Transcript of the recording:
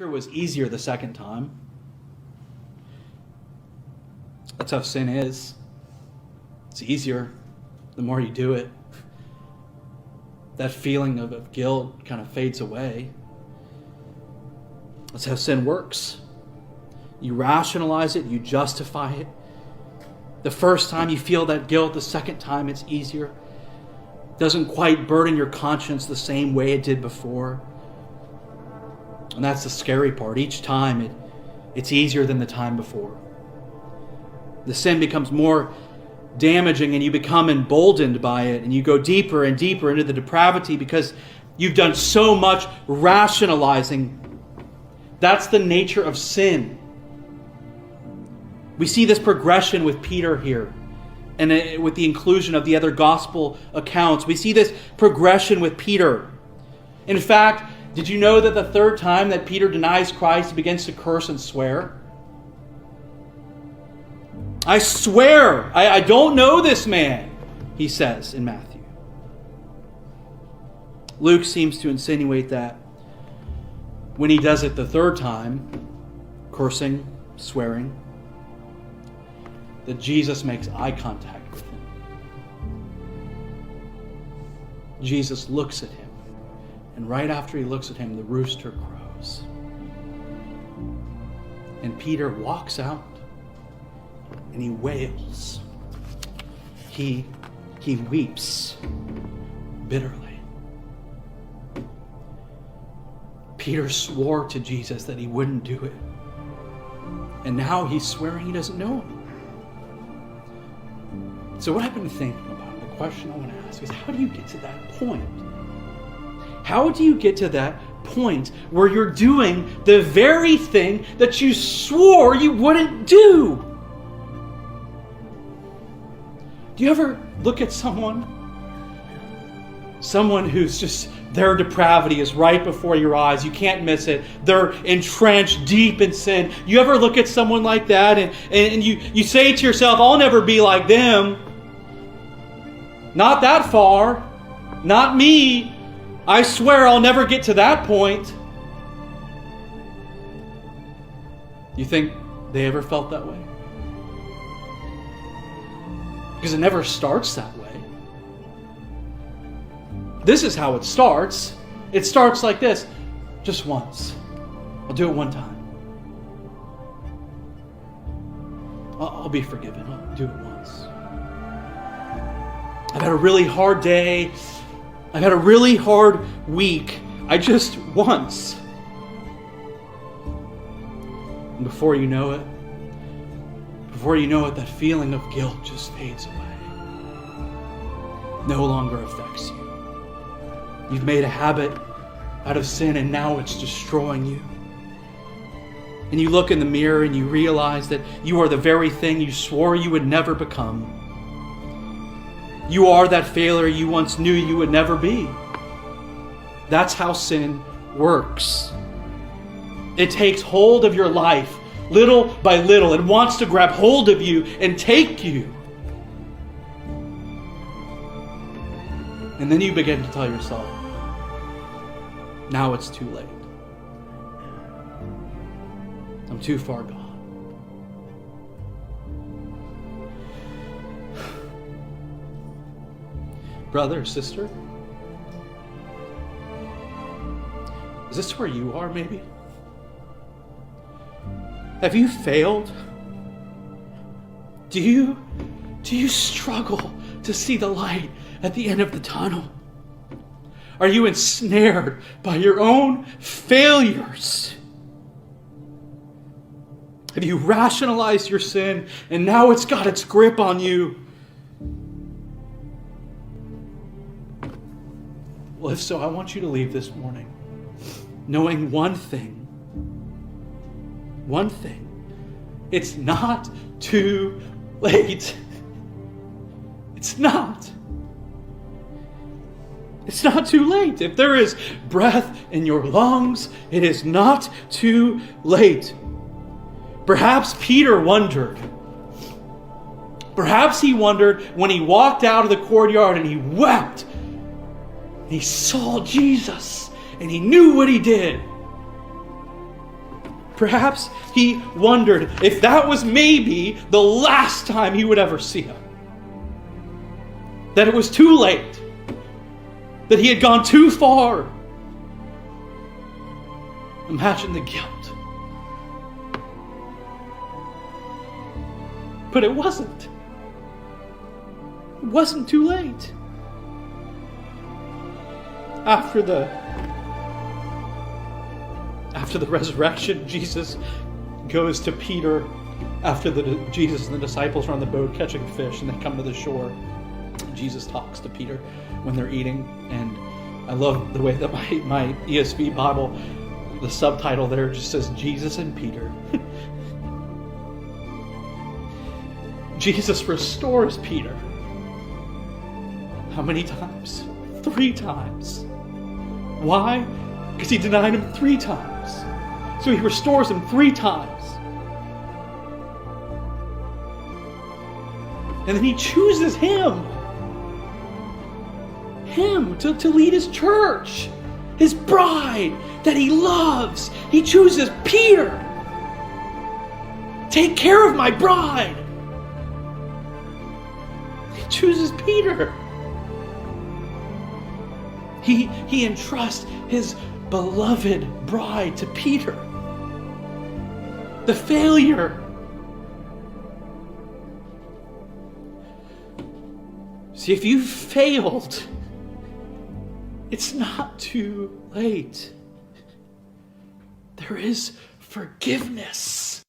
It was easier the second time. That's how sin is. It's easier the more you do it. That feeling of guilt kind of fades away. That's how sin works. You rationalize it, you justify it. The first time you feel that guilt, the second time it's easier. It doesn't quite burden your conscience the same way it did before. And that's the scary part. Each time it's easier than the time before. The sin becomes more damaging and you become emboldened by it, and you go deeper and deeper into the depravity because you've done so much rationalizing. That's the nature of sin. We see this progression with Peter here, and with the inclusion of the other gospel accounts. We see this progression with Peter. In fact, did you know that the third time that Peter denies Christ, he begins to curse and swear? I swear, I don't know this man, he says in Matthew. Luke seems to insinuate that when he does it the third time, cursing, swearing, that Jesus makes eye contact with him. Jesus looks at him. And right after he looks at him, the rooster crows. And Peter walks out and he wails. He weeps bitterly. Peter swore to Jesus that he wouldn't do it. And now he's swearing he doesn't know him. So what I've been thinking about, the question I want to ask is, how do you get to that point? How do you get to that point where you're doing the very thing that you swore you wouldn't do? Do you ever look at someone who's just, their depravity is right before your eyes. You can't miss it. They're entrenched deep in sin. You ever look at someone like that and you say to yourself, I'll never be like them. Not that far. Not me. I swear I'll never get to that point. You think they ever felt that way? Because it never starts that way. This is how it starts. It starts like this. Just once. I'll do it one time. I'll be forgiven. I'll do it once. I've had a really hard day. I've had a really hard week. I just once. And before you know it, that feeling of guilt just fades away. No longer affects you. You've made a habit out of sin and now it's destroying you. And you look in the mirror and you realize that you are the very thing you swore you would never become. You are that failure you once knew you would never be. That's how sin works. It takes hold of your life little by little. It wants to grab hold of you and take you. And then you begin to tell yourself, now it's too late. I'm too far gone. Brother, sister, is this where you are maybe? Have you failed? Do you struggle to see the light at the end of the tunnel? Are you ensnared by your own failures? Have you rationalized your sin and now it's got its grip on you? Well, if so, I want you to leave this morning knowing one thing. One thing. It's not too late. It's not. It's not too late. If there is breath in your lungs, it is not too late. Perhaps Peter wondered. Perhaps he wondered when he walked out of the courtyard and he wept. He saw Jesus and he knew what he did. Perhaps he wondered if that was maybe the last time he would ever see him. That it was too late. That he had gone too far. Imagine the guilt. But it wasn't. It wasn't too late. After the resurrection, Jesus goes to Peter after Jesus and the disciples are on the boat catching fish, and they come to the shore. Jesus talks to Peter when they're eating, and I love the way that my ESV Bible, the subtitle there just says Jesus and Peter. Jesus restores Peter. How many times? 3 times. Why? Because he denied him 3 times. So he restores him 3 times. And then he chooses him to lead his church, his bride that he loves. He chooses Peter. Take care of my bride. He chooses Peter. He entrusts his beloved bride to Peter. The failure. See, if you've failed, it's not too late. There is forgiveness.